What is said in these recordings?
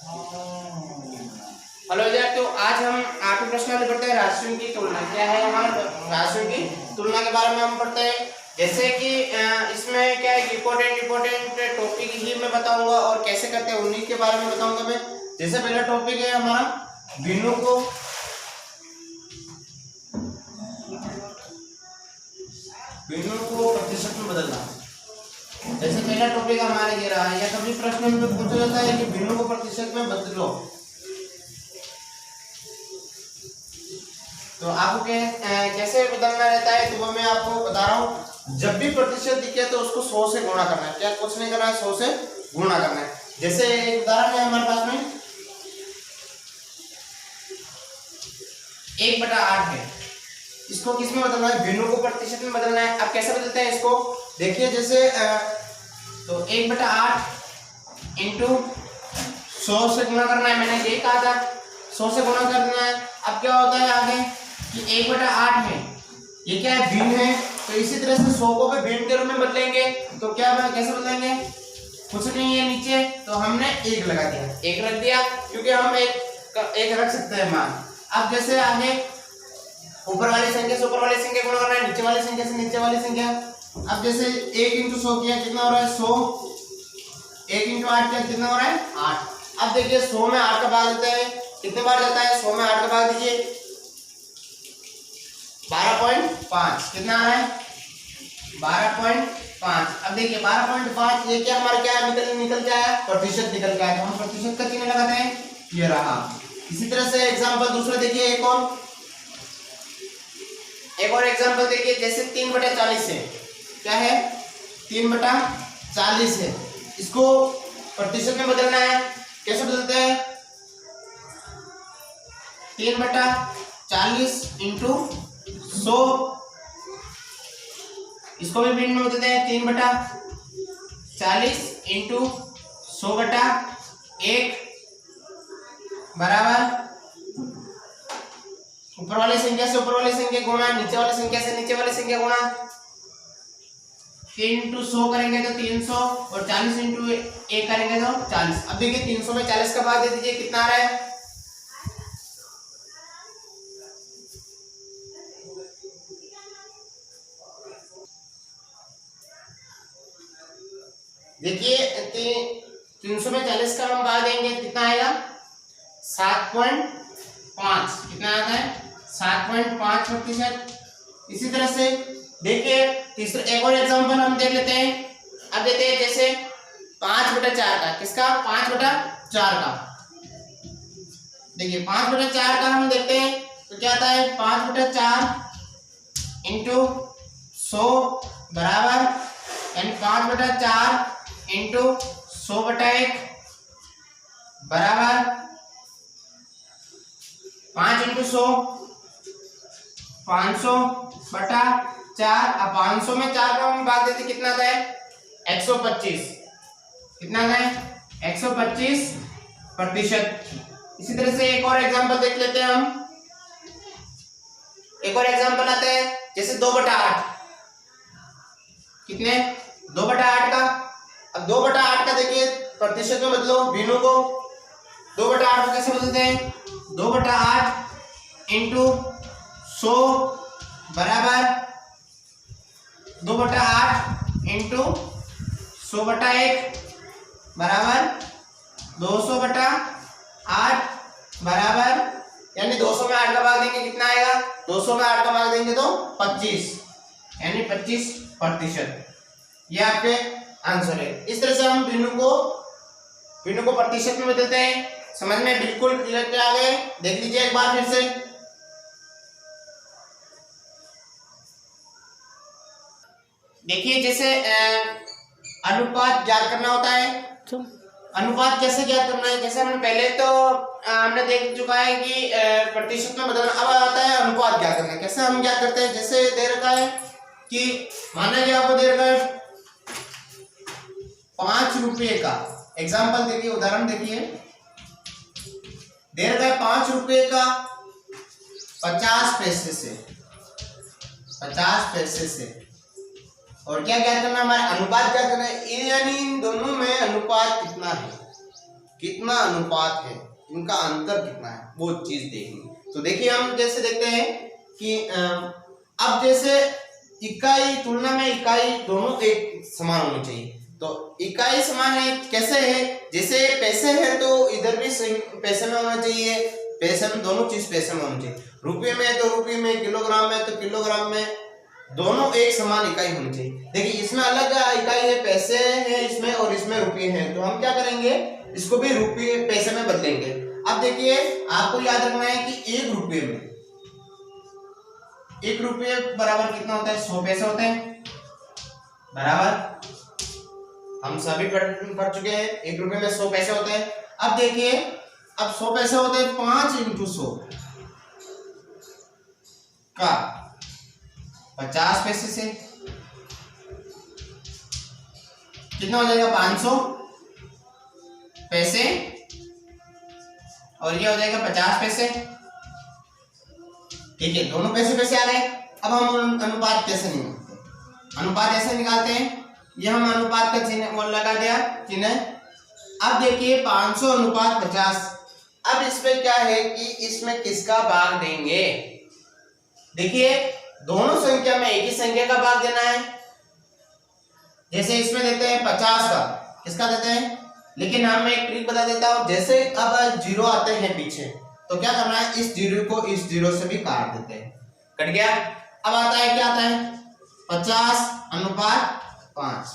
Hello विद्यार्थियों, आज हम आठवीं प्रश्न वाले पढ़ते हैं राशियों की तुलना। क्या है हमारा राशियों की तुलना के बारे में हम पढ़ते हैं। जैसे कि इसमें क्या है, इंपॉर्टेंट टॉपिक ही मैं बताऊंगा और कैसे करते हैं उन्हीं के बारे में बताऊंगा मैं। जैसे पहला टॉपिक है हमारा भिन्नों को प्रतिशत में बदलना। जैसे पहला टॉपिक हमारा ये रहा है, या कभी प्रश्न में पूछा जाता है कि भिन्नों को प्रतिशत में बदलो, तो आपको कैसे बदलना रहता है, तो वो मैं आपको बता रहा हूँ। जब भी प्रतिशत दिखे तो उसको 100 से गुणा करना है। क्या कुछ नहीं करना है, 100 से गुणा करना है। जैसे एक उदाहरण है हमारे पास में 1/8 है, इसको किसमें बदलना है, भिन्नों को प्रतिशत में बदलना है। अब कैसे बदलते हैं इसको, देखिए जैसे तो 1/8 इंटू 100 से गुणा करना है। मैंने यही कहा था 100 से गुणा करना है। अब क्या होता है आगे कि 1/8 है, ये क्या है, भिन्न है, तो इसी तरह से 100 को भी भिन्न के रूप में बदलेंगे। तो क्या कैसे बदलेंगे, कुछ नहीं है नीचे, तो हमने 1 लगा दिया, 1 रख दिया, क्योंकि हम एक रख सकते हैं मान। अब जैसे आगे ऊपर वाली संख्या से ऊपर वाली संख्या गुणा करना है, नीचे वाली संख्या से नीचे वाली संख्या। अब जैसे 1 इंटू 100 किया, कितना हो रहा है 100, 1 इंटू 8 किया, कितना हो रहा है 8। अब देखिए 100 में 8 का भाग देते हैं, कितने बार जाता है, 100 में 8 का भाग दीजिए 12.5, कितना आ रहा है 12.5। अब देखिए 12.5 ये क्या हमारा क्या निकल के आया, प्रतिशत निकल के आया, तो हम प्रतिशत का चिन्ह लगाते हैं, ये रहा। इसी तरह से एग्जांपल दूसरा देखिए, एक और एग्जांपल देखिए, जैसे 3/40 है, क्या है 3/40 है, इसको प्रतिशत में बदलना है। कैसे बदलते हैं, 3/40 इंटू 100, इसको भी भिन्न में बदलते हैं, 3/40 इंटू 100/1 बराबर ऊपर वाली संख्या से ऊपर वाली संख्या गुणा, नीचे वाली संख्या से नीचे वाली संख्या गुणा। 3 इंटू 100 करेंगे तो 300, और 40 इंटू 1 करेंगे तो 40। अब देखिए 300 में 40 का भाग दे दीजिए, कितना आ रहा है, देखिए 300 में 40 का हम भाग देंगे, कितना आएगा 7.5, कितना आता है 7.5%। इसी तरह से देखिए तीसरा एक और एग्जांपल हम देख लेते हैं। अब देते हैं जैसे 5/4 का, किसका 5/4 का, देखिए 5/4 का हम देखते हैं तो क्या आता है, 5/4 इंटू 100 बराबर, यानी 5/4 इंटू 100/1 बराबर 5 इंटू 100 500/4। अब 500 में 4 का हम भाग देते, कितना आता है 125, कितना आता है 125%। इसी तरह से एक और एग्जांपल देख लेते हैं हम। एक और एग्जांपल आते हैं जैसे 2/8, कितने 2/8 का। अब 2/8 का देखिए प्रतिशत में बदलो भिन्नों को, 2/8 को कैसे बदलते हैं, 2/8 इंटू 100 बराबर 2/8 इंटू 100/1 बराबर 200/8 बराबर, यानी 200 में 8 का भाग देंगे, कितना आएगा 200 में 8 का भाग देंगे तो 25, यानी 25%। ये आपके आंसर है। इस तरह से हम भिन्नों को प्रतिशत में बदलते हैं। समझ में बिल्कुल क्लियर आ गए, देख लीजिए एक बार फिर से। देखिए जैसे अनुपात ज्ञात करना होता है, अनुपात कैसे ज्ञात करना है, जैसे हमने पहले तो हमने देख चुका है कि प्रतिशत में बदलना। अब आता है अनुपात ज्ञात करना। कैसे हम ज्ञात करते हैं, जैसे दे रखा है कि माना कि आपको दे रखा है 5 रुपये का, एग्जाम्पल देखिए, उदाहरण देखिए, दे रखा है 5 रुपये का 50 पैसे से, और क्या ज्ञात करना, हमारा अनुपात ज्ञात करना है, यानी इन दोनों में अनुपात कितना अनुपात है, इनका अंतर कितना है, वो चीज देखनी। तो देखिए हम जैसे देखते हैं कि अब जैसे इकाई तुलना में इकाई दोनों एक समान होनी चाहिए। तो इकाई समान है कैसे है, जैसे पैसे है तो इधर भी पैसे में होना चाहिए, पैसे में दोनों चीज पैसे में होनी चाहिए, रुपये में है तो रुपये में, किलोग्राम में तो किलोग्राम में, दोनों एक समान इकाई होनी चाहिए। देखिए इसमें अलग इकाई है, पैसे है इसमें और इसमें रुपये है, तो हम क्या करेंगे इसको भी रुपये पैसे में बदलेंगे। अब देखिए आपको याद रखना है कि 1 रुपये में 1 रुपये बराबर कितना होता है, 100 पैसे होते हैं, बराबर हम सभी पढ़ चुके हैं 1 रुपये में 100 पैसे होते हैं। अब देखिए अब 100 पैसे होते हैं 5 × 100 का 50 पैसे से कितना हो जाएगा 500 पैसे और ये हो जाएगा 50 पैसे। ठीक है, दोनों पैसे पैसे आ गए। अब हम अनुपात कैसे निकालते हैं, अनुपात ऐसे निकालते हैं, ये हम अनुपात का चिन्ह वो लगा दिया चिन्ह। अब देखिए 500 अनुपात 50। अब इसमें क्या है कि इसमें किसका भाग देंगे, देखिए दोनों संख्या में एक ही संख्या का भाग देना है। जैसे इसमें देते हैं 50 का, किसका देते हैं, लेकिन हम एक ट्रिक बता देता हूं, जैसे अब 0 आते हैं पीछे तो क्या करना है, इस 0 को इस 0 से भी काट देते हैं, कट गया। अब आता है क्या आता है 50 अनुपात 5।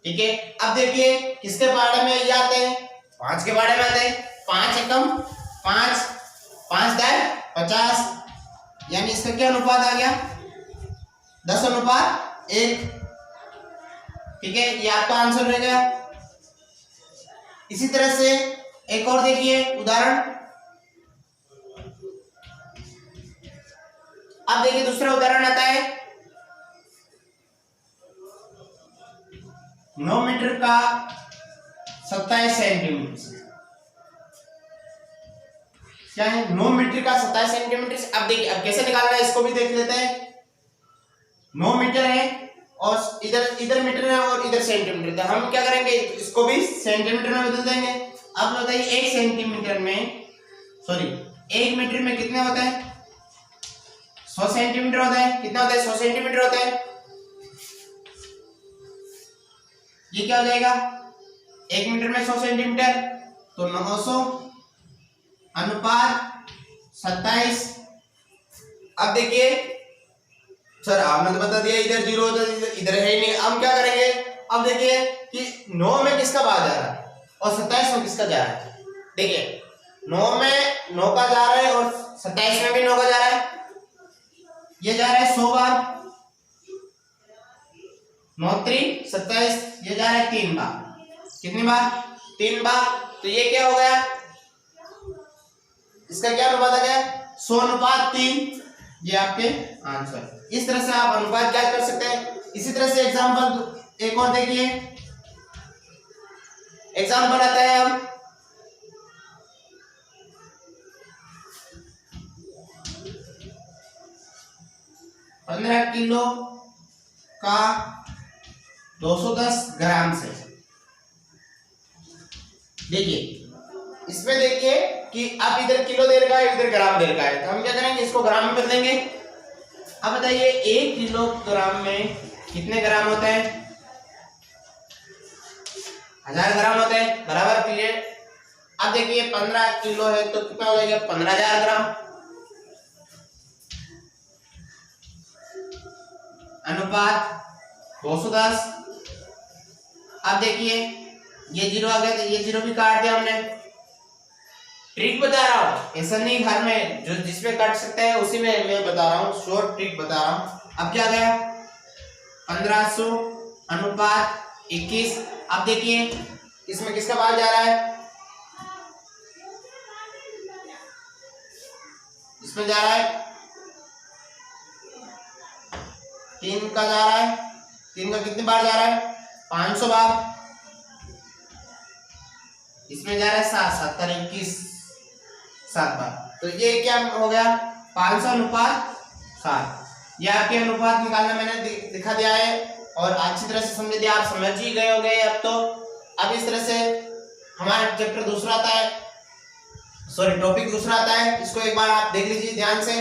ठीक है, अब देखिए किसके बारे में ये आते हैं, 5 के बारे में आते हैं। 5 एकम 5, 5 दाय 50, यानी इसका क्या अनुपात आ गया 10 अनुपात 1। ठीक है, ये आपका आंसर रह गया। इसी तरह से एक और देखिए उदाहरण। अब देखिए दूसरा उदाहरण आता है 9 मीटर का 27 सेंटीमीटर। क्या है 9 मीटर का 27 सेंटीमीटर। अब देखिए अब कैसे निकालना है इसको भी देख लेते हैं। 9 मीटर है और इधर मीटर है और इधर सेंटीमीटर, तो हम क्या करेंगे इसको भी सेंटीमीटर में बदल देंगे। अब बताइए 1 सेंटीमीटर में सॉरी 1 मीटर में कितने होता है 100 सेंटीमीटर होता है। कितना होता है 100 सेंटीमीटर होता है। ये क्या हो जाएगा 1 मीटर में 100 सेंटीमीटर, तो 900 अनुपात 27। अब देखिए सर आपने तो बता दिया इधर 0 होता है, इधर है ही नहीं। हम क्या करेंगे, अब देखिए कि 9 में किसका भाग जा रहा है और 27 में किसका जा रहा है। देखिए 9 में 9 का जा रहा है और 27 में भी 9 का जा रहा है। ये जा रहा है 100 बार, 9 3 27, ये जा रहा है 3 बार। कितनी बार 3 बार। तो ये क्या हो गया, इसका क्या अनुपात आ गया 100 अनुपात 3। ये आपके आंसर। इस तरह से आप अनुपात ज्ञात कर सकते हैं। इसी तरह से एग्जांपल एक और देखिए। एग्जांपल आता है अब 15 किलो का 210 ग्राम से। देखिए इसमें देखिए कि आप इधर किलो दे रखा है इधर ग्राम दे रखा है, तो हम क्या करेंगे इसको ग्राम में बदलेंगे। अब बताइए 1 किलोग्राम में कितने ग्राम होते हैं 1000 ग्राम होते हैं, बराबर क्लियर। अब देखिए 15 किलो है तो कितना हो जाएगा 15000 ग्राम अनुपात 210। अब देखिए ये 0 आ गया तो ये 0 भी काट दिया हमने। ट्रिक बता रहा हूं, ऐसा नहीं घर में जो जिसमें काट सकते हैं उसी में मैं बता रहा हूं, शॉर्ट ट्रिक बता रहा हूं। अब क्या गया 1500 अनुपात 21। अब देखिए इसमें किसका भाग जा रहा है, इसमें जा रहा है 3 का जा रहा है। 3 का कितनी बार जा रहा है 500 बार। इसमें जा रहा है 7 7 21 7 बार। तो ये क्या हो गया 500 अनुपात 7। ये आपके अनुपात निकालना मैंने दिखा दिया है और अच्छी तरह से समझ दिया, आप समझ ही गए होंगे अब तो। अब इस तरह से हमारा चैप्टर दूसरा आता है, सॉरी टॉपिक दूसरा आता है, इसको एक बार आप देख लीजिए ध्यान से।